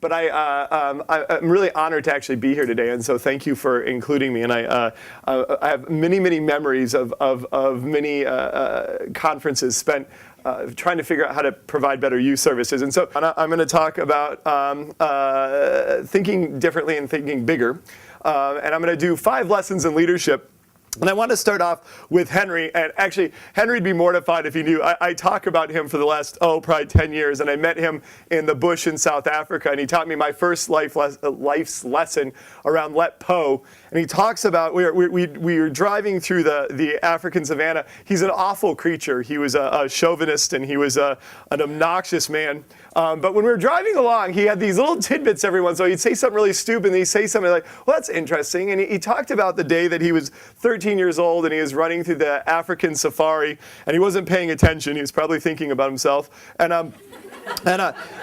But I'm really honored to actually be here today, and so thank you for including me. And I have many, many memories of many conferences spent trying to figure out how to provide better youth services. And so I'm going to talk about thinking differently and thinking bigger. And I'm going to do 5 lessons in leadership. And I want to start off with Henry, and actually, Henry'd be mortified if he knew. I talk about him for the last, probably 10 years, and I met him in the bush in South Africa, and he taught me my first life's lesson around let po. And he talks about, we were driving through the African savannah. He's an awful creature. He was a chauvinist, and he was an obnoxious man. But when we were driving along, he had these little tidbits every once in a while. He'd say something really stupid, and he'd say something like, well, that's interesting. And he talked about the day that he was 13 years old, and he was running through the African safari, and he wasn't paying attention. He was probably thinking about himself. And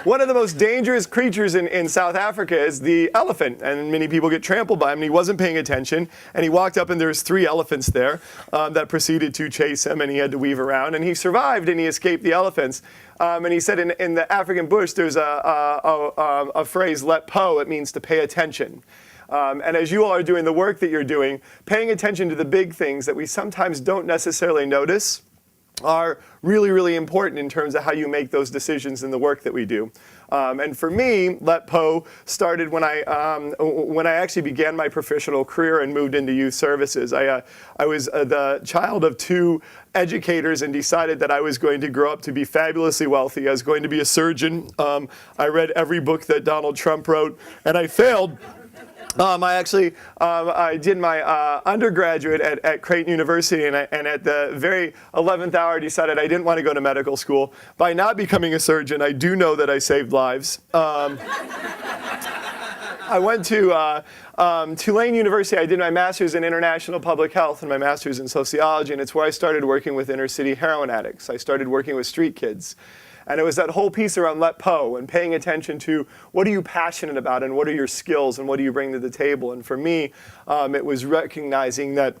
one of the most dangerous creatures in South Africa is the elephant, and many people get trampled by him, and he wasn't paying attention, and he walked up, and there was 3 elephants there that proceeded to chase him, and he had to weave around, and he survived, and he escaped the elephants. And he said in the African bush, there's a phrase, let po, it means to pay attention. And as you all are doing the work that you're doing, paying attention to the big things that we sometimes don't necessarily notice are really, really important in terms of how you make those decisions in the work that we do. And for me, let po started when I actually began my professional career and moved into youth services. I was the child of 2 educators and decided that I was going to grow up to be fabulously wealthy. I was going to be a surgeon. I read every book that Donald Trump wrote, and I failed. I did my undergraduate at Creighton University, and at the very 11th hour, I decided I didn't want to go to medical school. By not becoming a surgeon, I do know that I saved lives. I went to Tulane University. I did my master's in international public health and my master's in sociology, and it's where I started working with inner city heroin addicts. I started working with street kids. And it was that whole piece around let po and paying attention to what are you passionate about and what are your skills and what do you bring to the table. And for me, it was recognizing that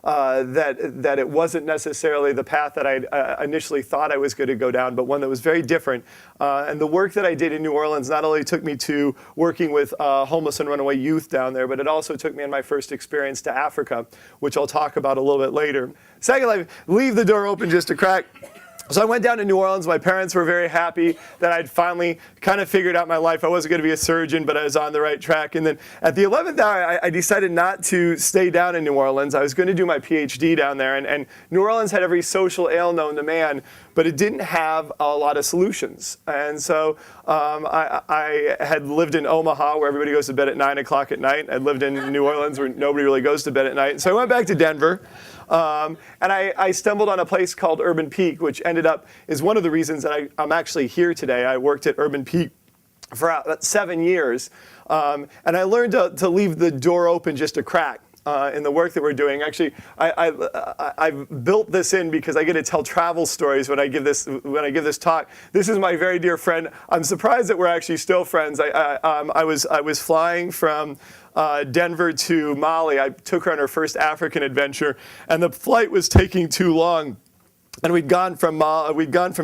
that it wasn't necessarily the path that I initially thought I was going to go down, but one that was very different. And the work that I did in New Orleans not only took me to working with homeless and runaway youth down there, but it also took me in my first experience to Africa, which I'll talk about a little bit later. Secondly, leave the door open just a crack. So I went down to New Orleans. My parents were very happy that I'd finally kind of figured out my life. I wasn't going to be a surgeon, but I was on the right track. And then at the 11th hour, I decided not to stay down in New Orleans. I was going to do my PhD down there. And New Orleans had every social ail known to man, but it didn't have a lot of solutions. And so I had lived in Omaha, where everybody goes to bed at 9 o'clock at night. I'd lived in New Orleans, where nobody really goes to bed at night. So I went back to Denver. And I stumbled on a place called Urban Peak, which ended up is one of the reasons that I'm actually here today. I worked at Urban Peak for about 7 years, and I learned to leave the door open just a crack in the work that we're doing. Actually, I've built this in because I get to tell travel stories when I give this talk. This is my very dear friend. I'm surprised that we're actually still friends. I was flying from Denver to Mali. I took her on her first African adventure, and the flight was taking too long. And we'd gone from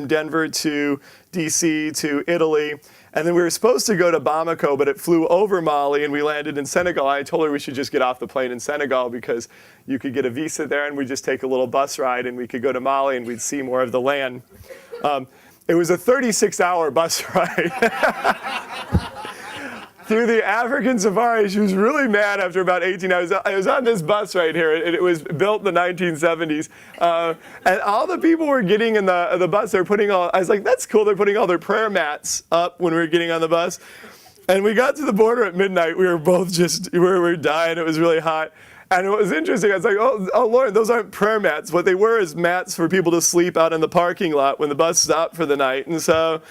Denver to DC to Italy, and then we were supposed to go to Bamako, but it flew over Mali, and we landed in Senegal. I told her we should just get off the plane in Senegal because you could get a visa there, and we'd just take a little bus ride, and we could go to Mali, and we'd see more of the land. It was a 36-hour bus ride. Through the African safari. She was really mad after about 18 hours. I was on this bus right here, and it was built in the 1970s. And all the people were getting in the bus, I was like, that's cool, they're putting all their prayer mats up when we were getting on the bus. And we got to the border at midnight. We were both we were dying. It was really hot. And it was interesting. I was like, oh Lord, those aren't prayer mats. What they were is mats for people to sleep out in the parking lot when the bus stopped for the night. And so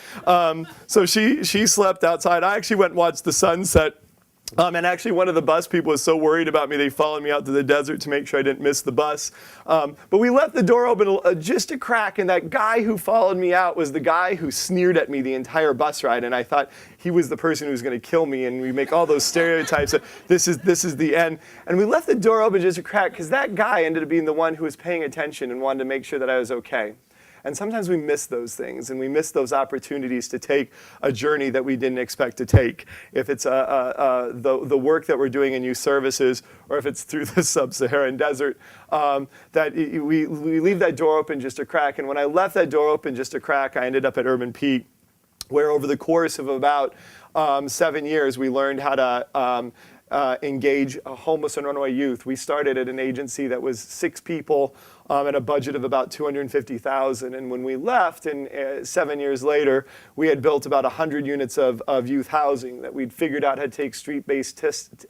she slept outside. I actually went and watched the sunset And actually, one of the bus people was so worried about me, they followed me out to the desert to make sure I didn't miss the bus. But we left the door open just a crack, and that guy who followed me out was the guy who sneered at me the entire bus ride. And I thought he was the person who was going to kill me. And we make all those stereotypes that this is the end. And we left the door open just a crack because that guy ended up being the one who was paying attention and wanted to make sure that I was okay. And sometimes we miss those things, and we miss those opportunities to take a journey that we didn't expect to take. If it's the work that we're doing in youth services, or if it's through the sub-Saharan desert, that we leave that door open just a crack. And when I left that door open just a crack, I ended up at Urban Peak, where over the course of about 7 years, we learned how to engage homeless and runaway youth. We started at an agency that was 6 people and a budget of about $250,000. And when we left, and 7 years later, we had built about 100 units of youth housing that we'd figured out how to take street-based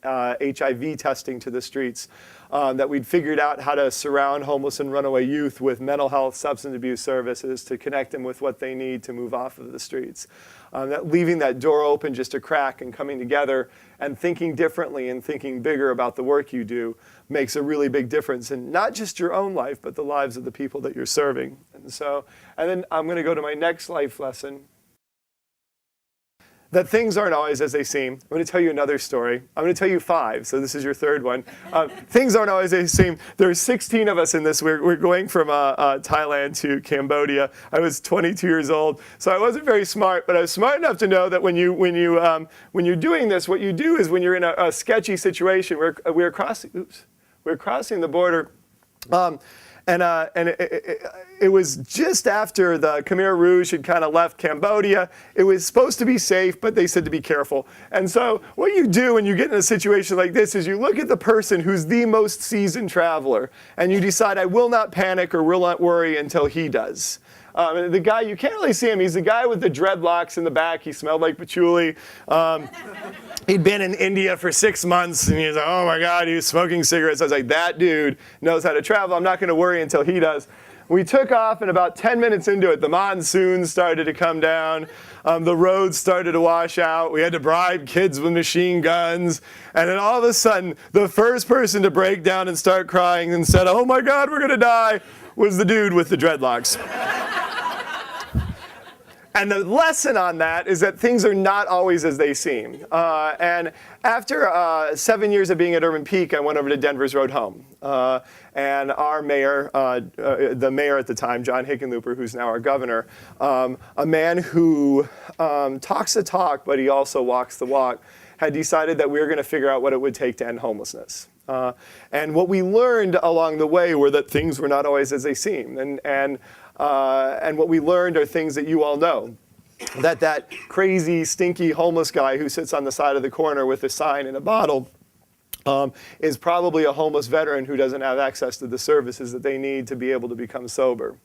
HIV testing to the streets, that we'd figured out how to surround homeless and runaway youth with mental health, substance abuse services to connect them with what they need to move off of the streets. That leaving that door open just a crack and coming together and thinking differently and thinking bigger about the work you do makes a really big difference in not just your own life, but the lives of the people that you're serving. And then I'm going to go to my next life lesson. That things aren't always as they seem. I'm going to tell you another story. I'm going to tell you 5, so this is your third one. Things aren't always as they seem. There are 16 of us in this. We're going from Thailand to Cambodia. I was 22 years old, so I wasn't very smart, but I was smart enough to know that when you're doing this, what you do is when you're in a sketchy situation, we're crossing the border. It was just after the Khmer Rouge had kind of left Cambodia. It was supposed to be safe, but they said to be careful. And so what you do when you get in a situation like this is you look at the person who's the most seasoned traveler, and you decide, I will not panic or will not worry until he does. The guy, you can't really see him. He's the guy with the dreadlocks in the back. He smelled like patchouli. He'd been in India for 6 months, and he's like, oh my God, he was smoking cigarettes. I was like, that dude knows how to travel. I'm not going to worry until he does. We took off, and about 10 minutes into it, the monsoon started to come down. The roads started to wash out. We had to bribe kids with machine guns. And then all of a sudden, the first person to break down and start crying and said, oh my God, we're going to die, was the dude with the dreadlocks. And the lesson on that is that things are not always as they seem. And after 7 years of being at Urban Peak, I went over to Denver's Road Home. And our mayor, the mayor at the time, John Hickenlooper, who's now our governor, a man who talks the talk, but he also walks the walk, had decided that we were going to figure out what it would take to end homelessness. And what we learned along the way were that things were not always as they seem. And what we learned are things that you all know. That crazy, stinky homeless guy who sits on the side of the corner with a sign and a bottle is probably a homeless veteran who doesn't have access to the services that they need to be able to become sober.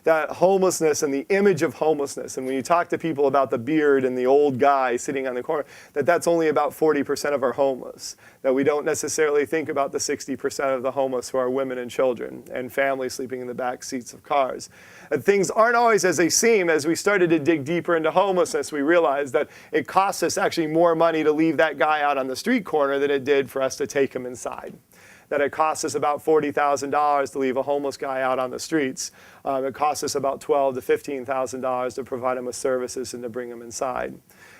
That homelessness and the image of homelessness, and when you talk to people about the beard and the old guy sitting on the corner, that's only about 40% of our homeless. That we don't necessarily think about the 60% of the homeless who are women and children and families sleeping in the back seats of cars. That things aren't always as they seem. As we started to dig deeper into homelessness, we realized that it costs us actually more money to leave that guy out on the street corner than it did for us to take him inside. That it costs us about $40,000 to leave a homeless guy out on the streets. It costs us about $12,000 to $15,000 to provide him with services and to bring him inside.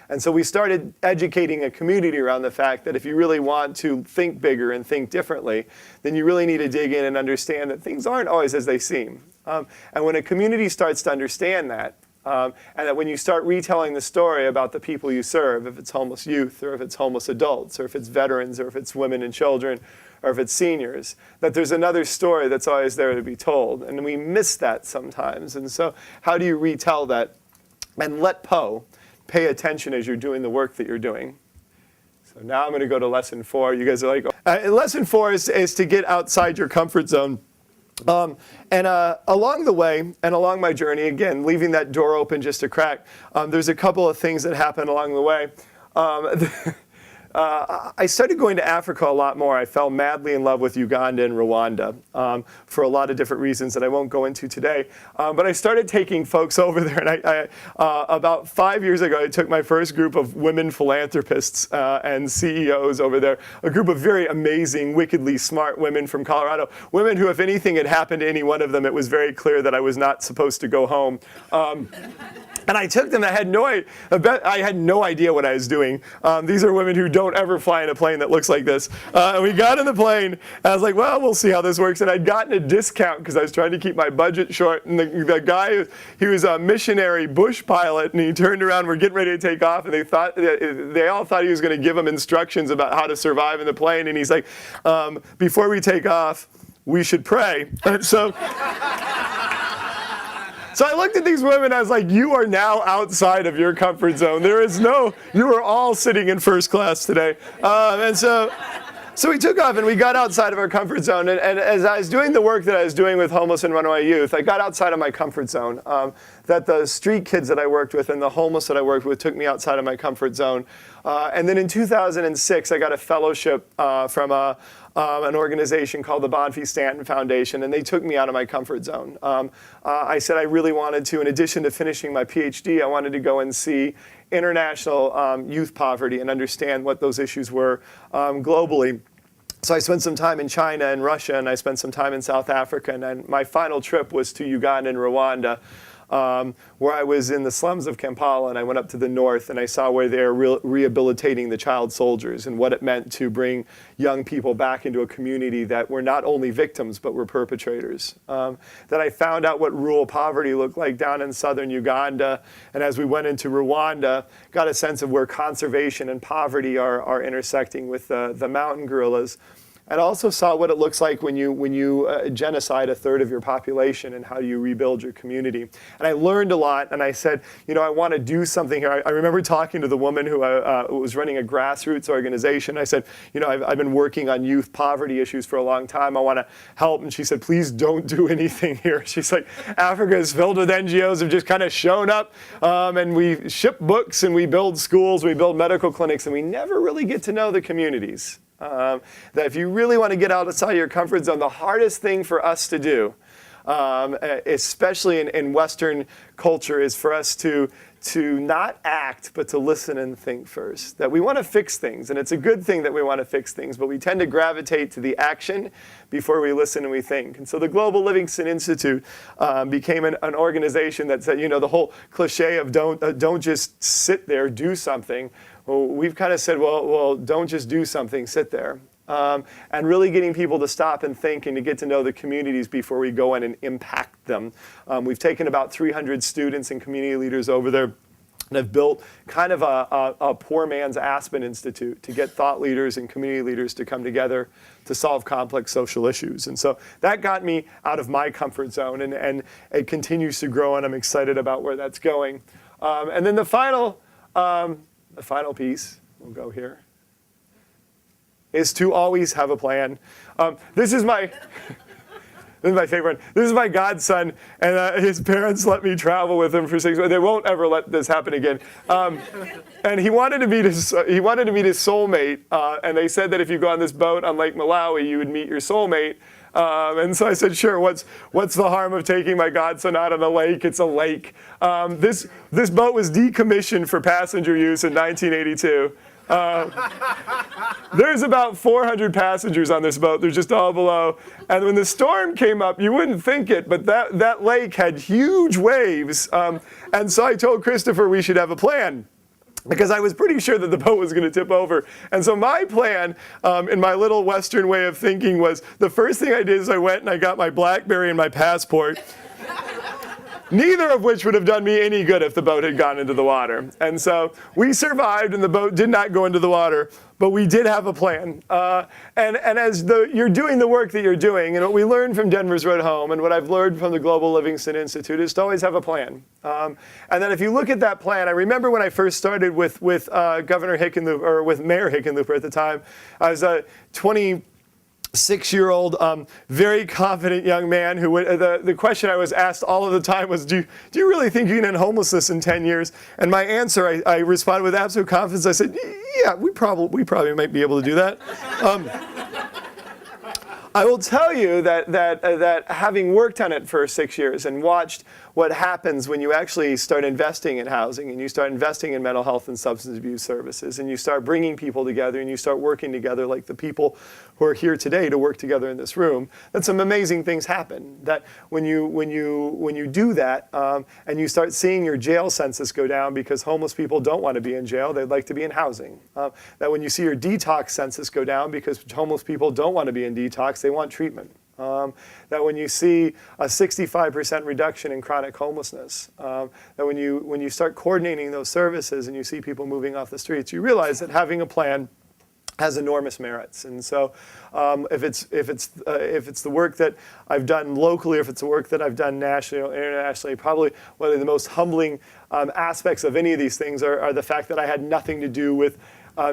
And so we started educating a community around the fact that if you really want to think bigger and think differently, then you really need to dig in and understand that things aren't always as they seem. And when a community starts to understand that, and that when you start retelling the story about the people you serve, if it's homeless youth, or if it's homeless adults, or if it's veterans, or if it's women and children, or if it's seniors, that there's another story that's always there to be told. And we miss that sometimes. And so how do you retell that? And let pay attention as you're doing the work that you're doing. So now I'm going to go to lesson 4. You guys are like, lesson 4 is to get outside your comfort zone. Along the way, and along my journey, again, leaving that door open just a crack, there's a couple of things that happen along the way. I started going to Africa a lot more. I fell madly in love with Uganda and Rwanda for a lot of different reasons that I won't go into today. But I started taking folks over there, and about 5 years ago, I took my first group of women philanthropists and CEOs over there, a group of very amazing, wickedly smart women from Colorado, women who, if anything had happened to any one of them, it was very clear that I was not supposed to go home. And I took them. I had no idea what I was doing. These are women who don't ever fly in a plane that looks like this. And we got in the plane, and I was like, well, we'll see how this works. And I'd gotten a discount because I was trying to keep my budget short. And the guy, he was a missionary bush pilot, and he turned around. We're getting ready to take off, and they all thought he was going to give them instructions about how to survive in the plane. And he's like, before we take off, we should pray. And so I looked at these women, I was like, you are now outside of your comfort zone. You are all sitting in first class today. So we took off and we got outside of our comfort zone. And as I was doing the work that I was doing with homeless and runaway youth, I got outside of my comfort zone. That the street kids that I worked with and the homeless that I worked with took me outside of my comfort zone. And then in 2006, I got a fellowship from an organization called the Bonfi Stanton Foundation, and they took me out of my comfort zone. I said I really wanted to, in addition to finishing my PhD, I wanted to go and see international youth poverty and understand what those issues were globally. So I spent some time in China and Russia, and I spent some time in South Africa, and then my final trip was to Uganda and Rwanda. Where I was in the slums of Kampala, and I went up to the north, and I saw where they're rehabilitating the child soldiers and what it meant to bring young people back into a community that were not only victims, but were perpetrators. That I found out what rural poverty looked like down in southern Uganda, and as we went into Rwanda, got a sense of where conservation and poverty are intersecting with the mountain gorillas. And also saw what it looks like when you genocide a third of your population and how you rebuild your community. And I learned a lot, and I said, I want to do something here. I remember talking to the woman who was running a grassroots organization. I said, I've been working on youth poverty issues for a long time. I want to help. And she said, please don't do anything here. She's like, Africa is filled with NGOs who have just kind of shown up, and we ship books, and we build schools, we build medical clinics, and we never really get to know the communities. That if you really want to get outside your comfort zone, the hardest thing for us to do, especially in Western culture, is for us to not act, but to listen and think first. That we want to fix things, and it's a good thing that we want to fix things, but we tend to gravitate to the action before we listen and we think. And so the Global Livingston Institute became an organization that said, the whole cliche of don't just sit there, do something. Well, we've kind of said, well, don't just do something, sit there. And really getting people to stop and think and to get to know the communities before we go in and impact them. We've taken about 300 students and community leaders over there and have built kind of a poor man's Aspen Institute to get thought leaders and community leaders to come together to solve complex social issues. And so that got me out of my comfort zone, and it continues to grow, and I'm excited about where that's going. And then the final piece, we'll go here, is to always have a plan. This is my favorite one. This is my godson, and his parents let me travel with him for 6 months. They won't ever let this happen again. And he wanted to meet his soulmate, and they said that if you go on this boat on Lake Malawi, you would meet your soulmate. And so I said, sure, what's the harm of taking my godson out on a lake? It's a lake. This boat was decommissioned for passenger use in 1982. There's about 400 passengers on this boat. They're just all below. And when the storm came up, you wouldn't think it, but that lake had huge waves. And so I told Christopher we should have a plan, because I was pretty sure that the boat was going to tip over. And so my plan, in my little Western way of thinking, was the first thing I did is I went and I got my BlackBerry and my passport. Neither of which would have done me any good if the boat had gone into the water. And so we survived, and the boat did not go into the water, but we did have a plan. And as you're doing the work that you're doing, and what we learned from Denver's Road Home, and what I've learned from the Global Livingston Institute, is to always have a plan. And then if you look at that plan, I remember when I first started with Governor Hickenlooper, or with Mayor Hickenlooper at the time, I was 6-year-old, very confident young man who the question I was asked all of the time was, do you really think you can end homelessness in 10 years? And my answer, I responded with absolute confidence. I said, yeah, we probably might be able to do that. I will tell you that having worked on it for 6 years and watched what happens when you actually start investing in housing and you start investing in mental health and substance abuse services and you start bringing people together and you start working together like the people who are here today to work together in this room, that some amazing things happen. That when you do that and you start seeing your jail census go down because homeless people don't want to be in jail, they'd like to be in housing. That when you see your detox census go down because homeless people don't want to be in detox, they want treatment. That when you see a 65% reduction in chronic homelessness, that when you start coordinating those services and you see people moving off the streets, you realize that having a plan has enormous merits. And so if it's the work that I've done locally, or if it's the work that I've done nationally or internationally, probably one of the most humbling aspects of any of these things are the fact that I had nothing to do with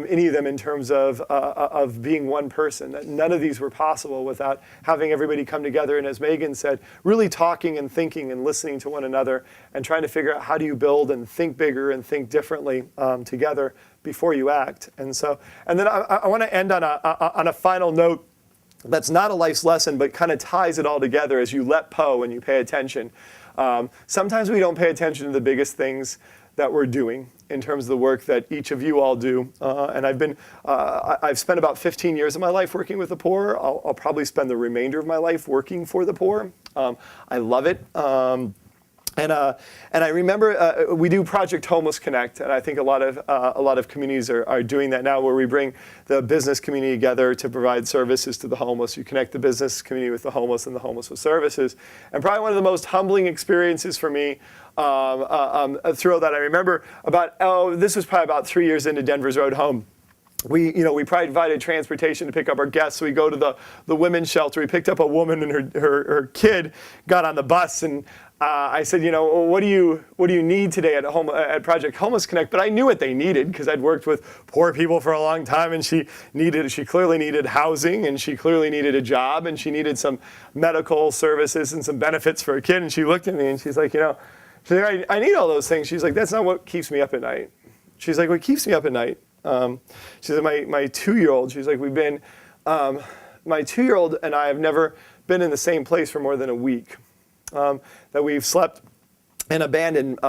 any of them in terms of being one person. That none of these were possible without having everybody come together and, as Megan said, really talking and thinking and listening to one another and trying to figure out how do you build and think bigger and think differently together before you act. And then I want to end on a final note that's not a life's lesson, but kind of ties it all together as you let po and you pay attention. Sometimes we don't pay attention to the biggest things that we're doing in terms of the work that each of you all do. And I've spent about 15 years of my life working with the poor. I'll probably spend the remainder of my life working for the poor. I love it. And I remember we do Project Homeless Connect, and I think a lot of communities are doing that now, where we bring the business community together to provide services to the homeless. You connect the business community with the homeless and the homeless with services. And probably one of the most humbling experiences for me through that, I remember this was probably about 3 years into Denver's Road Home. We provided transportation to pick up our guests. So we go to the women's shelter. We picked up a woman and her kid got on the bus, and I said, what do you need today at Project Homeless Connect? But I knew what they needed because I'd worked with poor people for a long time, and she clearly needed housing, and she clearly needed a job, and she needed some medical services and some benefits for a kid. And she looked at me and she's like, I need all those things. She's like, that's not what keeps me up at night. She's like, what keeps me up at night? She said, my 2-year-old, she's like, my 2-year-old and I have never been in the same place for more than a week. That we've slept in abandoned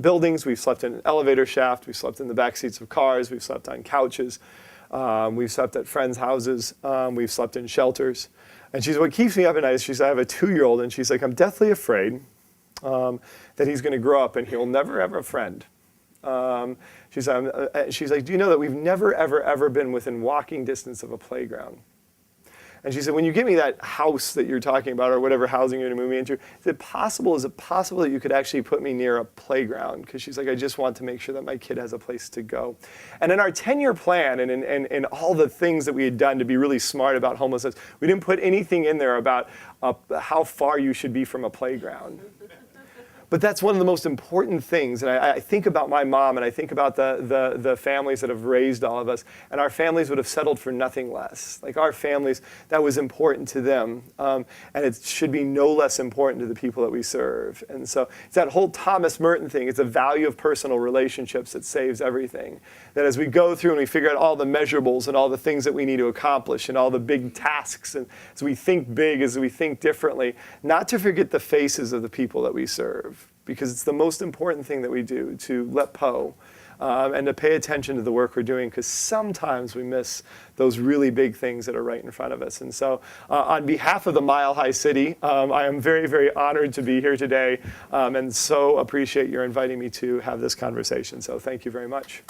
buildings, we've slept in an elevator shaft, we've slept in the back seats of cars, we've slept on couches, we've slept at friends' houses, we've slept in shelters. And she's what keeps me up at night is she's, I have a 2-year-old, and she's like, I'm deathly afraid that he's going to grow up and he'll never have a friend. She's like, do you know that we've never, ever been within walking distance of a playground? And she said, when you give me that house that you're talking about, or whatever housing you're going to move me into, is it possible that you could actually put me near a playground? Because she's like, I just want to make sure that my kid has a place to go. And in our 10-year plan and in all the things that we had done to be really smart about homelessness, we didn't put anything in there about how far you should be from a playground. But that's one of the most important things. And I think about my mom, and I think about the families that have raised all of us. And our families would have settled for nothing less. Like our families, that was important to them. And it should be no less important to the people that we serve. And so it's that whole Thomas Merton thing. It's the value of personal relationships that saves everything. That as we go through and we figure out all the measurables and all the things that we need to accomplish and all the big tasks, and as we think big, as we think differently, not to forget the faces of the people that we serve. Because it's the most important thing that we do, to let po and to pay attention to the work we're doing, because sometimes we miss those really big things that are right in front of us. And so on behalf of the Mile High City, I am very, very honored to be here today and so appreciate your inviting me to have this conversation. So thank you very much.